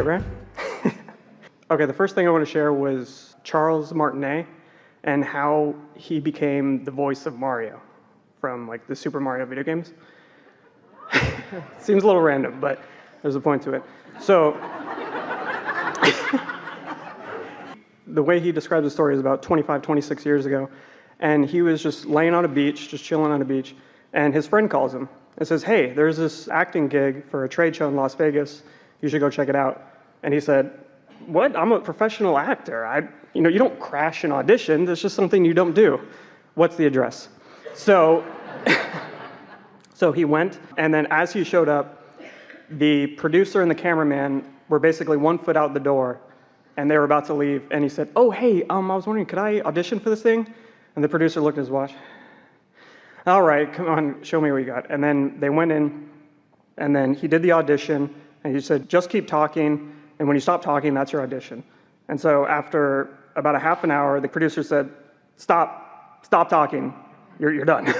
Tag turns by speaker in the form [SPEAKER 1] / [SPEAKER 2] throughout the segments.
[SPEAKER 1] Hey, Ryan. Okay, the first thing I want to share was Charles Martinet and how he became the voice of Mario from like the Super Mario video games. Seems a little random, but there's a point to it. So the way he describes the story is about 25, 26 years ago, and he was just laying on a beach, just chilling on a beach, and his friend calls him and says, hey, there's this acting gig for a trade show in Las Vegas. You should go check it out. And he said, what? I'm a professional actor. You don't crash an audition. That's just something you don't do. What's the address? So, so he went, and then as he showed up, the producer and the cameraman were basically 1 foot out the door, and they were about to leave, and he said, oh, hey, I was wondering, could I audition for this thing? And the producer looked at his watch. All right, come on, show me what you got. And then they went in, and then he did the audition, and he said, just keep talking, and when you stop talking, that's your audition. And so after about a half an hour, the producer said, stop talking, you're done.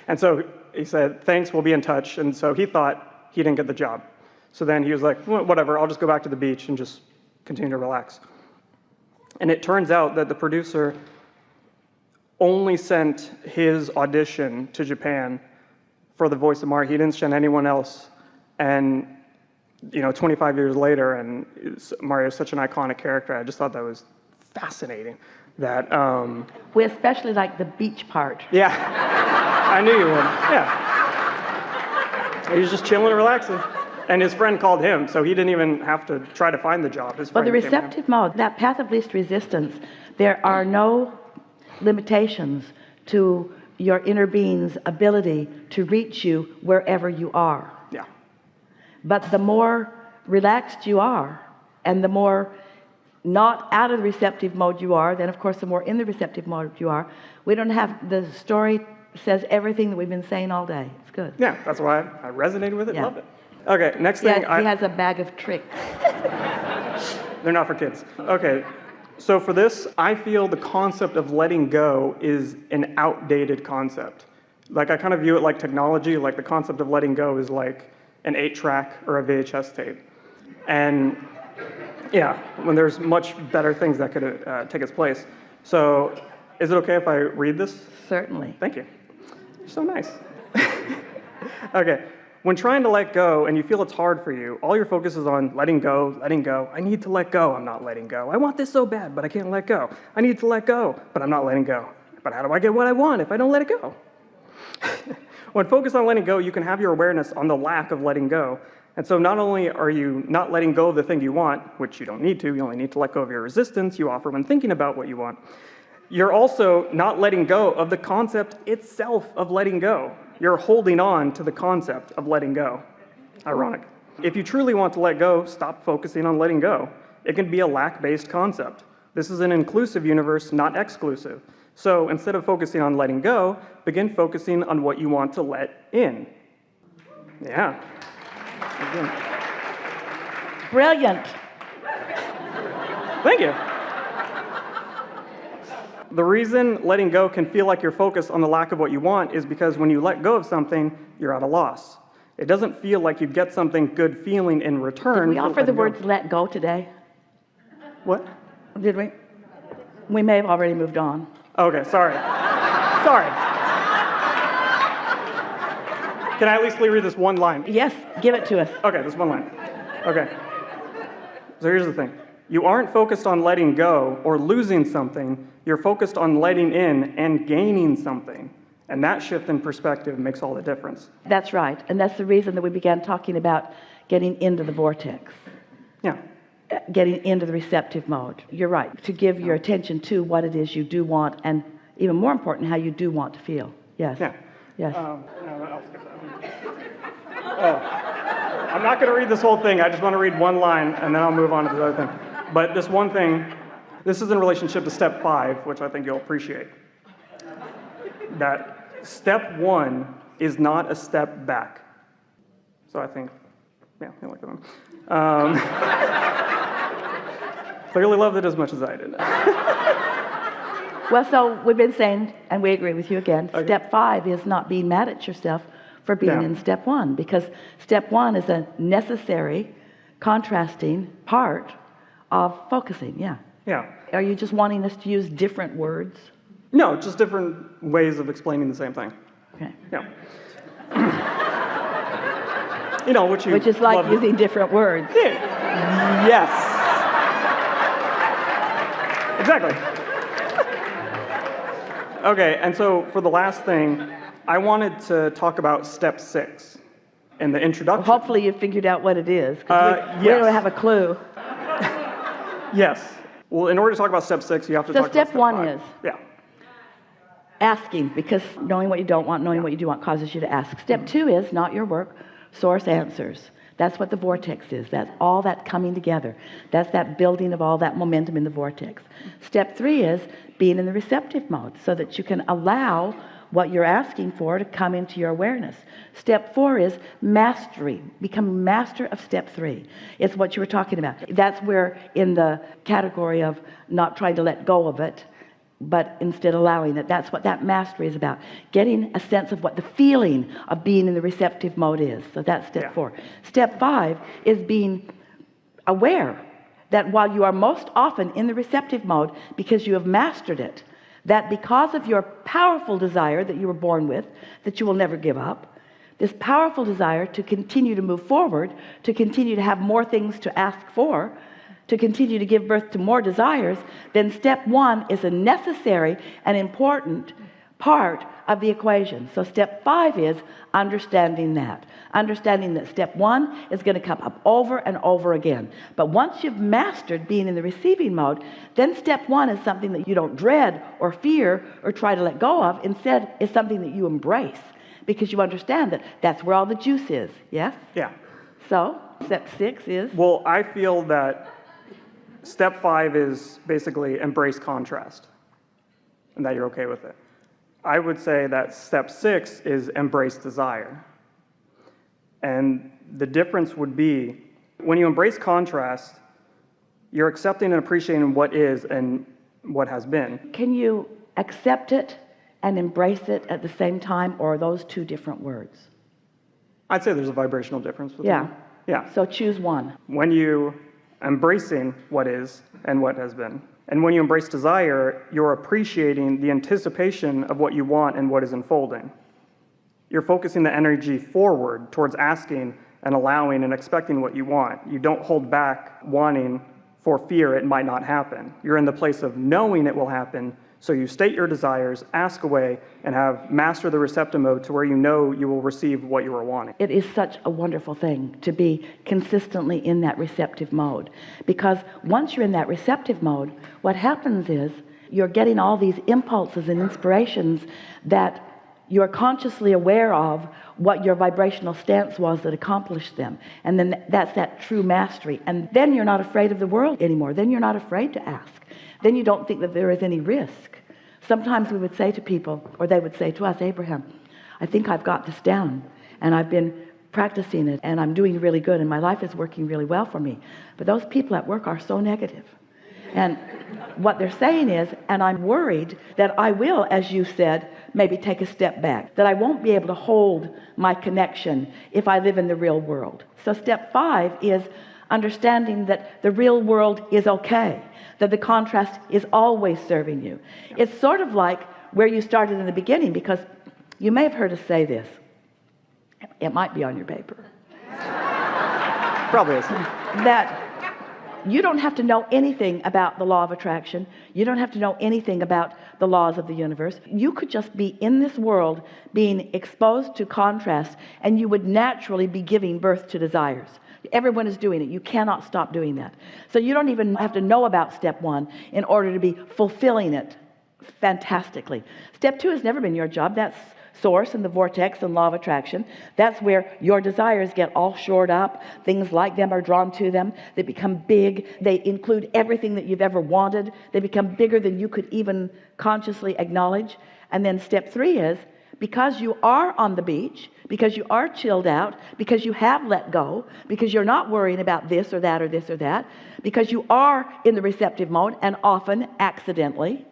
[SPEAKER 1] And so he said, thanks, we'll be in touch. And so he thought he didn't get the job. So then he was like, well, whatever, I'll just go back to the beach and just continue to relax. And it turns out that the producer only sent his audition to Japan for the voice of Mario. He didn't send anyone else. And 25 years later, and Mario is such an iconic character, I just thought that was fascinating. That
[SPEAKER 2] we especially like the beach part.
[SPEAKER 1] Yeah, I knew you would. Yeah, he was just chilling and relaxing, and his friend called him, so he didn't even have to try to find the job.
[SPEAKER 2] Well, the receptive mode, that path of least resistance, there are no limitations to your inner being's ability to reach you wherever you are.
[SPEAKER 1] Yeah.
[SPEAKER 2] But the more relaxed you are, and the more not out of the receptive mode you are, then of course the more in the receptive mode you are. We don't have, the story says everything that we've been saying all day. It's good.
[SPEAKER 1] Yeah, that's why I resonated with it, loved it. Okay, next thing.
[SPEAKER 2] Yeah, he has a bag of tricks.
[SPEAKER 1] They're not for kids. Okay, so for this, I feel the concept of letting go is an outdated concept. Like I kind of view it like technology, like the concept of letting go is like an 8-track or a VHS tape. And yeah, when there's much better things that could take its place. So is it okay if I read this?
[SPEAKER 2] Certainly.
[SPEAKER 1] Thank you. You're so nice. Okay. When trying to let go and you feel it's hard for you, all your focus is on letting go, letting go. I need to let go, I'm not letting go. I want this so bad, but I can't let go. I need to let go, but I'm not letting go. But how do I get what I want if I don't let it go? When focused on letting go, you can have your awareness on the lack of letting go. And so not only are you not letting go of the thing you want, which you don't need to, you only need to let go of your resistance you offer when thinking about what you want, you're also not letting go of the concept itself of letting go. You're holding on to the concept of letting go. Ironic. If you truly want to let go, stop focusing on letting go. It can be a lack-based concept. This is an inclusive universe, not exclusive. So instead of focusing on letting go, begin focusing on what you want to let in. Yeah. Again.
[SPEAKER 2] Brilliant.
[SPEAKER 1] Thank you. The reason letting go can feel like you're focused on the lack of what you want is because when you let go of something, you're at a loss. It doesn't feel like you get something good feeling in return.
[SPEAKER 2] Did we offer the words let go today?
[SPEAKER 1] What?
[SPEAKER 2] Did we? We may have already moved on.
[SPEAKER 1] Okay, sorry. Sorry. Can I at least read this one line?
[SPEAKER 2] Yes, give it to us.
[SPEAKER 1] Okay, this one line. Okay. So here's the thing. You aren't focused on letting go or losing something. You're focused on letting in and gaining something. And that shift in perspective makes all the difference.
[SPEAKER 2] That's right. And that's the reason that we began talking about getting into the vortex.
[SPEAKER 1] Yeah.
[SPEAKER 2] Getting into the receptive mode. You're right. To give your attention to what it is you do want, and even more important, how you do want to feel. Yes.
[SPEAKER 1] Yeah.
[SPEAKER 2] Yes.
[SPEAKER 1] No, I'll skip that. I'm not going to read this whole thing. I just want to read one line, and then I'll move on to the other thing. But this one thing, this is in relationship to step 5, which I think you'll appreciate. That step 1 is not a step back. So I think, yeah, I like that one. Clearly loved it as much as I did.
[SPEAKER 2] Well, so we've been saying, and we agree with you again,
[SPEAKER 1] Okay.
[SPEAKER 2] Step 5 is not being mad at yourself for being in step 1, because step 1 is a necessary contrasting part of focusing. Yeah.
[SPEAKER 1] Yeah.
[SPEAKER 2] Are you just wanting us to use different words?
[SPEAKER 1] No, just different ways of explaining the same thing.
[SPEAKER 2] Okay.
[SPEAKER 1] Yeah. You know, which
[SPEAKER 2] is like
[SPEAKER 1] love
[SPEAKER 2] using different words.
[SPEAKER 1] Yes. Exactly. Okay, and so for the last thing, I wanted to talk about step 6 in the introduction.
[SPEAKER 2] Well, hopefully you figured out what it is, because we
[SPEAKER 1] yes.
[SPEAKER 2] don't have a clue.
[SPEAKER 1] Yes. Well, in order to talk about step 6, you have to
[SPEAKER 2] So
[SPEAKER 1] talk about
[SPEAKER 2] step 1
[SPEAKER 1] 5.
[SPEAKER 2] is
[SPEAKER 1] Yeah.
[SPEAKER 2] asking, because knowing what you don't want, knowing what you do want causes you to ask. Step 2 is not your work, source answers. That's what the vortex is. That's all that coming together. That's that building of all that momentum in the vortex. Step 3 is being in the receptive mode so that you can allow what you're asking for to come into your awareness. Step 4 is mastery, becoming master of step 3. It's what you were talking about. That's where in the category of not trying to let go of it, but instead allowing it. That's what that mastery is about. Getting a sense of what the feeling of being in the receptive mode is. So that's step 4. Step 5 is being aware that while you are most often in the receptive mode because you have mastered it, that because of your powerful desire that you were born with, that you will never give up, this powerful desire to continue to move forward, to continue to have more things to ask for, to continue to give birth to more desires, then step 1 is a necessary and important part of the equation. So step 5 is understanding that step 1 is going to come up over and over again. But once you've mastered being in the receiving mode, then step 1 is something that you don't dread or fear or try to let go of. Instead, it's something that you embrace because you understand that that's where all the juice is. Yes?
[SPEAKER 1] Yeah.
[SPEAKER 2] So step 6 is?
[SPEAKER 1] Well, I feel that step 5 is basically embrace contrast and that you're okay with it. I would say that step 6 is embrace desire. And the difference would be when you embrace contrast, you're accepting and appreciating what is and what has been.
[SPEAKER 2] Can you accept it and embrace it at the same time, or are those two different words?
[SPEAKER 1] I'd say there's a vibrational difference between them. Yeah.
[SPEAKER 2] So choose one.
[SPEAKER 1] When you embracing what is and what has been. And when you embrace desire, you're appreciating the anticipation of what you want and what is unfolding. You're focusing the energy forward towards asking and allowing and expecting what you want. You don't hold back wanting for fear it might not happen. You're in the place of knowing it will happen, so you state your desires, ask away, and have master the receptive mode to where you know you will receive what you are wanting.
[SPEAKER 2] It is such a wonderful thing to be consistently in that receptive mode, because once you're in that receptive mode, what happens is you're getting all these impulses and inspirations that you're consciously aware of what your vibrational stance was that accomplished them. And then that's that true mastery. And then you're not afraid of the world anymore. Then you're not afraid to ask. Then you don't think that there is any risk. Sometimes we would say to people, or they would say to us, Abraham, I think I've got this down, and I've been practicing it, and I'm doing really good, and my life is working really well for me. But those people at work are so negative. And what they're saying is, and I'm worried that I will, as you said, maybe take a step back, that I won't be able to hold my connection if I live in the real world. So step 5 is understanding that the real world is okay, that the contrast is always serving you. It's sort of like where you started in the beginning, because you may have heard us say this. It might be on your paper.
[SPEAKER 1] Probably is.
[SPEAKER 2] That you don't have to know anything about the law of attraction. You don't have to know anything about the laws of the universe. You could just be in this world being exposed to contrast, and you would naturally be giving birth to desires. Everyone is doing it. You cannot stop doing that. So you don't even have to know about step 1 in order to be fulfilling it fantastically. Step 2 has never been your job. That's source and the vortex and law of attraction. That's where your desires get all shored up. Things like them are drawn to them. They become big. They include everything that you've ever wanted. They become bigger than you could even consciously acknowledge. And then step 3 is, because you are on the beach, because you are chilled out, because you have let go, because you're not worrying about this or that or this or that, because you are in the receptive mode, and often accidentally,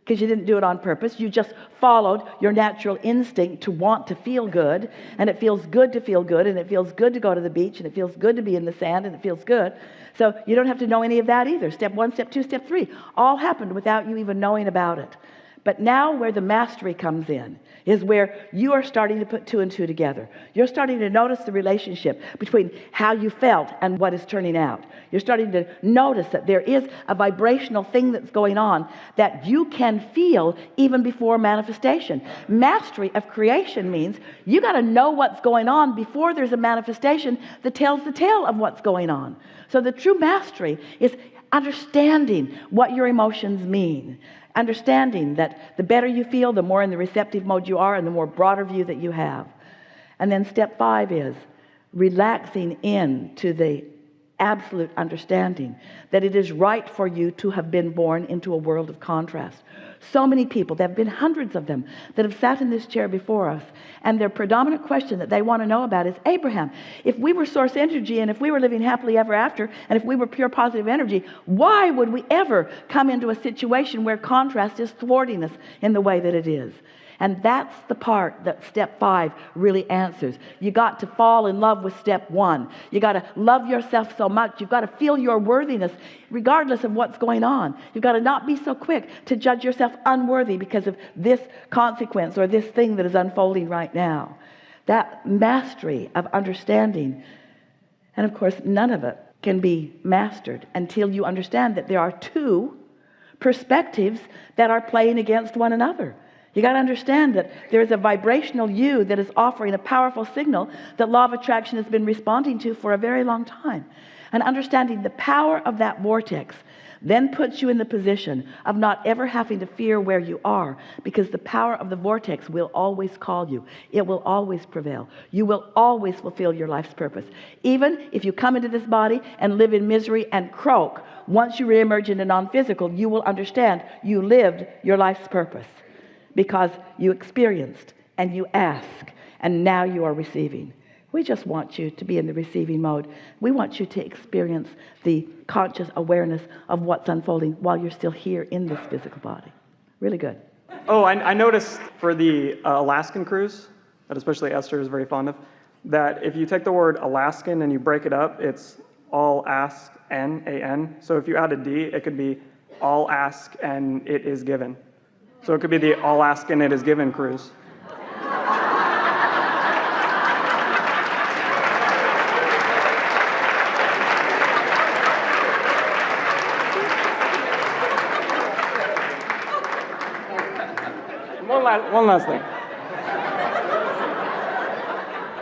[SPEAKER 2] because you didn't do it on purpose. You just followed your natural instinct to want to feel good, and it feels good to feel good, and it feels good to go to the beach, and it feels good to be in the sand, and it feels good. So you don't have to know any of that either. Step 1, step 2, step 3 all happened without you even knowing about it. But now where the mastery comes in is where you are starting to put 2 and 2 together. You're starting to notice the relationship between how you felt and what is turning out. You're starting to notice that there is a vibrational thing that's going on that you can feel even before manifestation. Mastery of creation means you got to know what's going on before there's a manifestation that tells the tale of what's going on. So the true mastery is understanding what your emotions mean. Understanding that the better you feel, the more in the receptive mode you are, and the more broader view that you have. And then step 5 is relaxing into the absolute understanding that it is right for you to have been born into a world of contrast. So many people, there have been hundreds of them that have sat in this chair before us, and their predominant question that they want to know about is, Abraham, if we were source energy, and if we were living happily ever after, and if we were pure positive energy, why would we ever come into a situation where contrast is thwarting us in the way that it is? And that's the part that step 5 really answers. You got to fall in love with step 1. You got to love yourself so much. You've got to feel your worthiness regardless of what's going on. You've got to not be so quick to judge yourself unworthy because of this consequence or this thing that is unfolding right now. That mastery of understanding. And of course, none of it can be mastered until you understand that there are 2 perspectives that are playing against one another. You got to understand that there is a vibrational you that is offering a powerful signal that law of attraction has been responding to for a very long time. And understanding the power of that vortex then puts you in the position of not ever having to fear where you are, because the power of the vortex will always call you. It will always prevail. You will always fulfill your life's purpose. Even if you come into this body and live in misery and croak, once you reemerge into non-physical, you will understand you lived your life's purpose. Because you experienced and you ask, and now you are receiving. We just want you to be in the receiving mode. We want you to experience the conscious awareness of what's unfolding while you're still here in this physical body. Really good.
[SPEAKER 1] Oh, I noticed for the Alaskan cruise, that especially Esther is very fond of, that if you take the word Alaskan and you break it up, it's all ask, N-A-N. So if you add a D, it could be all ask and it is given. So it could be the all ask and it is given cruise. One last thing.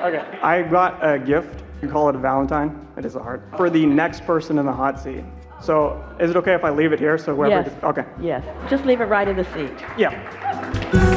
[SPEAKER 1] Okay, I got a gift. You call it a Valentine. It is a heart. For the next person in the hot seat. So is it okay if I leave it here? So whoever.
[SPEAKER 2] Yes.
[SPEAKER 1] Okay.
[SPEAKER 2] Yes. Just leave it right in the seat.
[SPEAKER 1] Yeah.